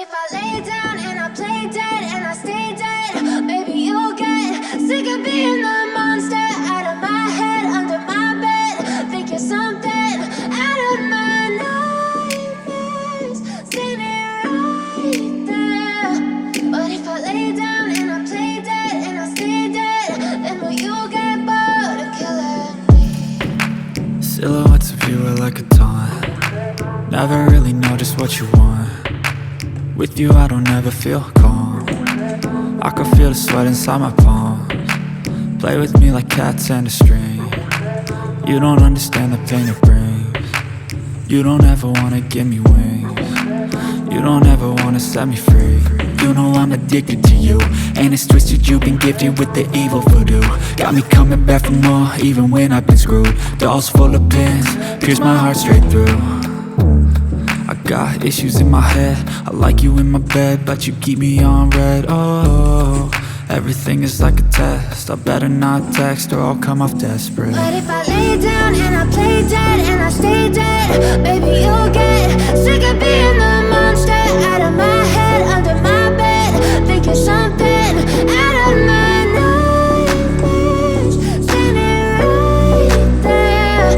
if I lay down and I play dead and I stay dead, maybe you'll get sick of being the monster out of my head, under my bed. Think you're something out of my nightmares, standing right there. But if I lay down and I play dead and I stay dead, then will you get bored of killing me? Silhouettes of you are like a taunt. Never really know just what you want. With you I don't ever feel calm. I can feel the sweat inside my palms. Play with me like cats and a string. You don't understand the pain it brings. You don't ever wanna give me wings. You don't ever wanna set me free. You know I'm addicted to you, and it's twisted, you've been gifted with the evil voodoo. Got me coming back for more, even when I've been screwed. Dolls full of pins, pierce my heart straight through. I got issues in my head, I like you in my bed, but you keep me on red. Oh, everything is like a test, I better not text or I'll come off desperate. But if I lay down and I play dead and I stay dead, maybe you'll get sick of being the monster out of my head, under my bed. Think you're something out of my nightmares, standing right there.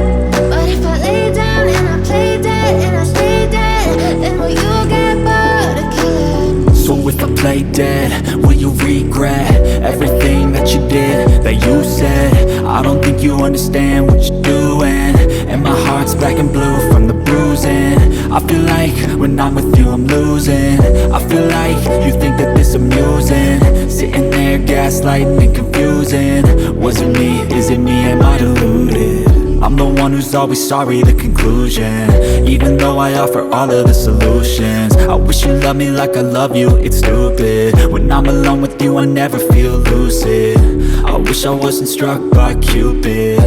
But if I lay down and I play dead and I stay dead, then will you get bored of killing me? So if I play dead, will you regret everything that you did, that you said? I don't think you understand what you're doing, and my heart's black and blue from the bruising. I feel like when I'm with you I'm losing. I feel like you think that this amusing, sitting there gaslighting and confusing. Was it me? Is it me? Am I deluded? I'm the one who's always sorry, the conclusion. Even though I offer all of the solutions, I wish you loved me like I love you, it's stupid. When I'm alone with you I never feel lucid. I wish I wasn't struck by Cupid.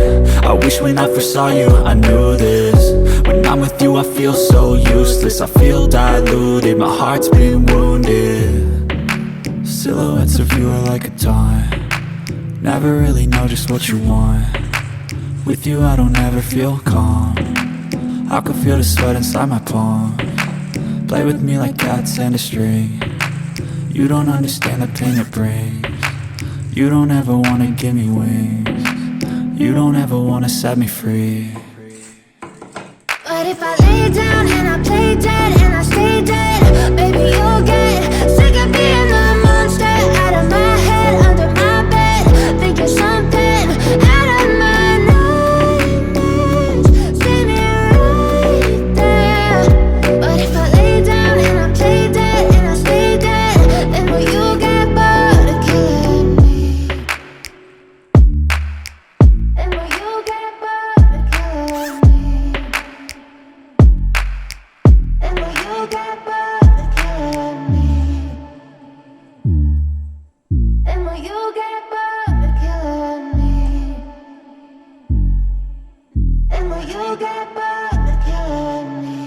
I wish when I first saw you I knew this. When I'm with you I feel so useless, I feel diluted, my heart's been wounded. Silhouettes of you are like a taunt. Never really know just what you want. With you I don't ever feel calm. I can feel the sweat inside my palms. Play with me like cats and a string. You don't understand the pain it brings. You don't ever wanna give me wings. You don't ever wanna set me free. But if I lay down and I play dead and I stay dead, maybe you'll get sick of being the monster out of my head, under my bed. Think you're something out of my nightmares, standing right there. But if I lay down and I play dead and I stay dead, then will you get bored of killing me? Then will you get bored of killing me? And will you get bored of killing me? And will you get bored of killing me? And will you get bored of killing me?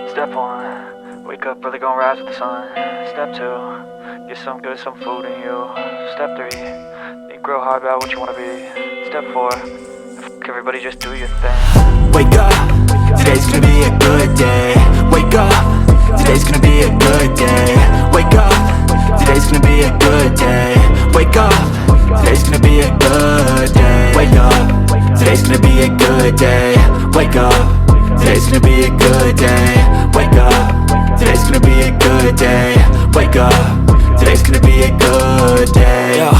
Step 1, wake up early, gonna rise with the sun. Step 2, get some good, some food in you. Step 3, think real hard about what you wanna be. Step 4, everybody just do your thing. Wake up, today's gonna be a good day. Wake up, today's gonna be a good day. Wake up, today's gonna be a good day. Wake up, today's gonna be a good day. Wake up, today's gonna be a good day. Wake up, today's gonna be a good day. Wake up, today's gonna be a good day. Wake up, today's gonna be a good day. Yo.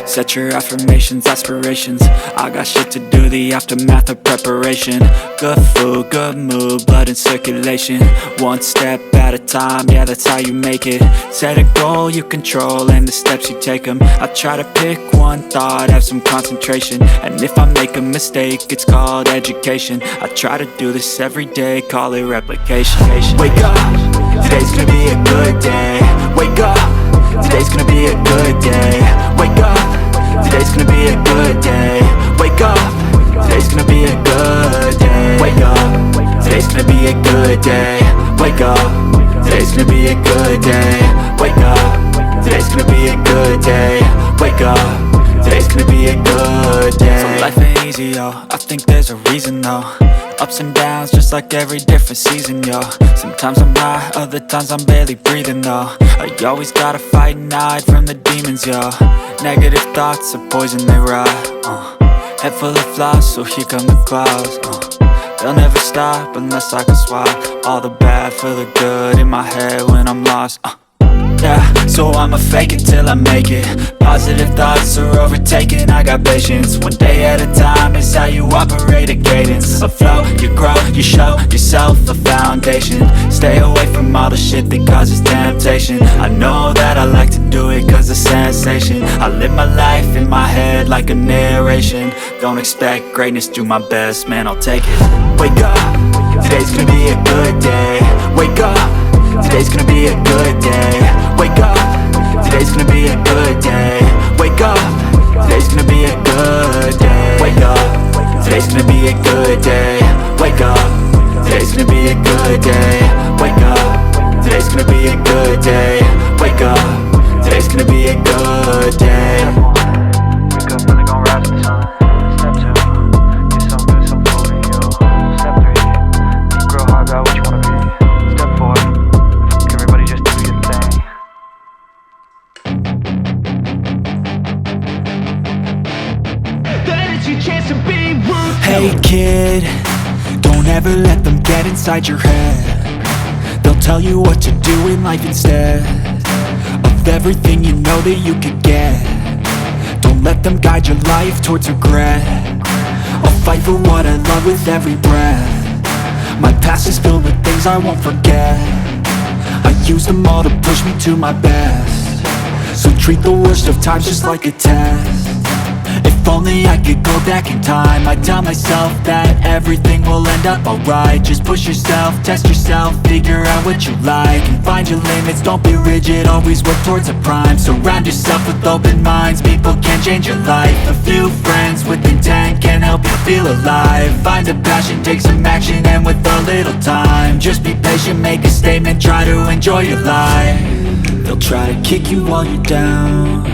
Set your affirmations, aspirations. I got shit to do, the aftermath of preparation. Good food, good mood, blood in circulation. One step at a time, yeah, that's how you make it. Set a goal you control and the steps you take them. I try to pick one thought, have some concentration. And if I make a mistake, it's called education. I try to do this every day, call it replication. Wake up, today's gonna be a good day. Wake up, today's gonna be a good day. Wake up, today's gonna be a good day. Wake up, today's gonna be a good day. Wake up, today's gonna be a good day. Wake up, today's gonna be a good day. Wake up, today's gonna be a good day. Wake up, today's gonna be a good day. So life ain't easy, yo, I think there's a reason though. Ups and downs, just like every different season, yo. Sometimes I'm high, other times I'm barely breathing, though. I always gotta fight and hide from the demons, yo. Negative thoughts are poison, they rot. Head full of flies, so here come the clouds. They'll never stop unless I can swap all the bad for the good in my head when I'm lost. Yeah, so I'ma fake it till I make it. Positive thoughts are overtaken, I got patience. One day at a time is how you operate a cadence. A flow, you grow, you show yourself a foundation. Stay away from all the shit that causes temptation. I know that I like to do it cause it's sensation. I live my life in my head like a narration. Don't expect greatness, do my best, man, I'll take it. Wake up, today's gonna be a good day. Wake up, today's gonna be a good day. Wake up, today's gonna be a good day. Wake up, today's gonna be a good day. Wake up, today's gonna be a good day. Wake up, today's gonna be a good day. Wake up, today's gonna be a good day. Wake up, today's gonna be a good day. Wake up, really gon' rise with the sun. Step 2, get some good, some food in you. Step 3, think real hard about what you wanna be. Step 4, everybody just do your thing. That is your chance to be ruthless. Hey kid, don't ever let them get inside your head. They'll tell you what to do in life instead of everything you know that you could get. Don't let them guide your life towards regret. I'll fight for what I love with every breath. My past is filled with things I won't forget. I use them all to push me to my best. So treat the worst of times just like a test. If only I could go back in time, I'd tell myself that everything will end up alright. Just push yourself, test yourself, figure out what you like, and find your limits, don't be rigid, always work towards a prime. Surround yourself with open minds, people can change your life. A few friends with intent can help you feel alive. Find a passion, take some action, and with a little time, just be patient, make a statement, try to enjoy your life. They'll try to kick you while you're down.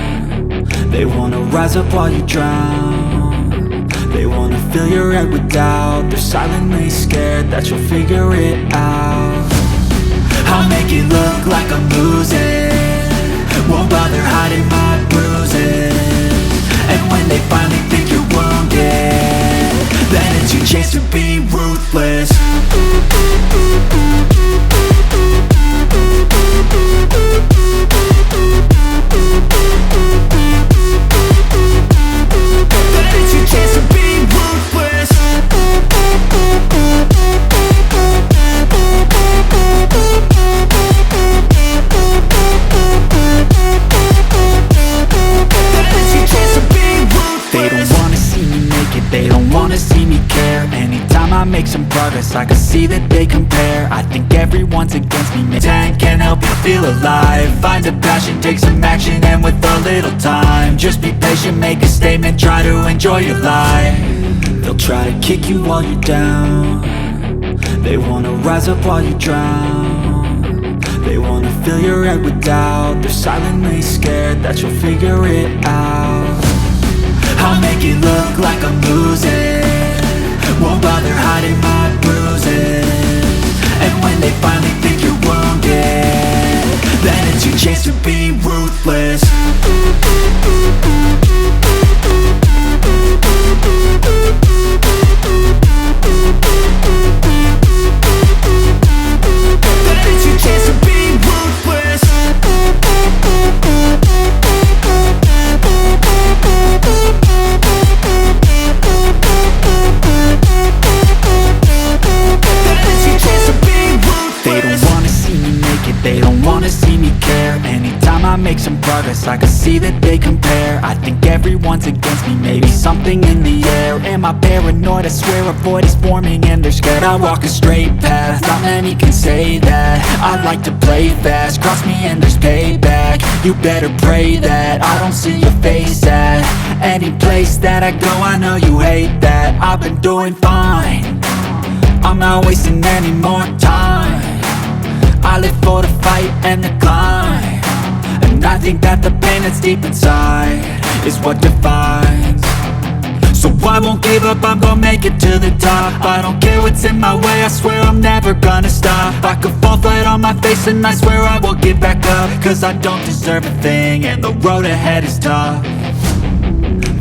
They wanna rise up while you drown. They wanna fill your head with doubt. They're silently scared that you'll figure it out. I'll make it look like I'm losing, won't bother hiding my bruises. And when they finally think you're wounded, then it's your chance to be ruthless. Make some progress, I can see that they compare. I think everyone's against me, maybe 10 can help you feel alive. Find a passion, take some action, and with a little time, just be patient, make a statement, try to enjoy your life. They'll try to kick you while you're down. They wanna rise up while you drown. They wanna fill your head with doubt. They're silently scared that you'll figure it out. I'll make it look like I'm losing, won't bother hiding my bruises. And when they finally think you're wounded, then it's your chance to be ruthless. Then it's your chance to be ruthless. They don't wanna see me care. Anytime I make some progress, I can see that they compare. I think everyone's against me, maybe something in the air. Am I paranoid? I swear a void is forming and they're scared. I walk a straight path, not many can say that. I like to play fast, cross me and there's payback. You better pray that I don't see your face at any place that I go. I know you hate that. I've been doing fine, I'm not wasting any more time. I live for the fight and the climb, and I think that the pain that's deep inside is what defines. So I won't give up, I'm gonna make it to the top. I don't care what's in my way, I swear I'm never gonna stop. I could fall flat on my face and I swear I will get back up. Cause I don't deserve a thing and the road ahead is tough.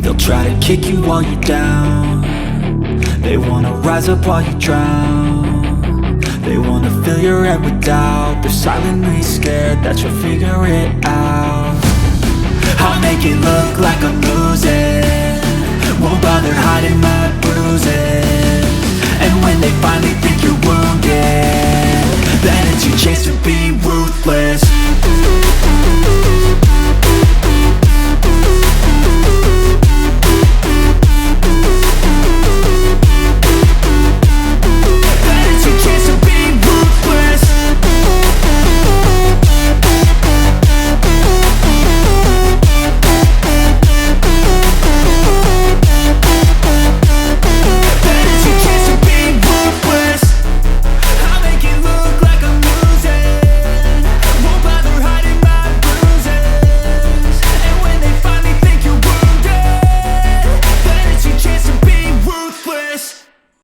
They'll try to kick you while you're down. They wanna rise up while you drown. They wanna fill your head with doubt. They're silently scared that you'll figure it out. I'll make it look like I'm losing, won't bother hiding my bruises. And when they finally think you're wounded, then it's your chance to be ruthless.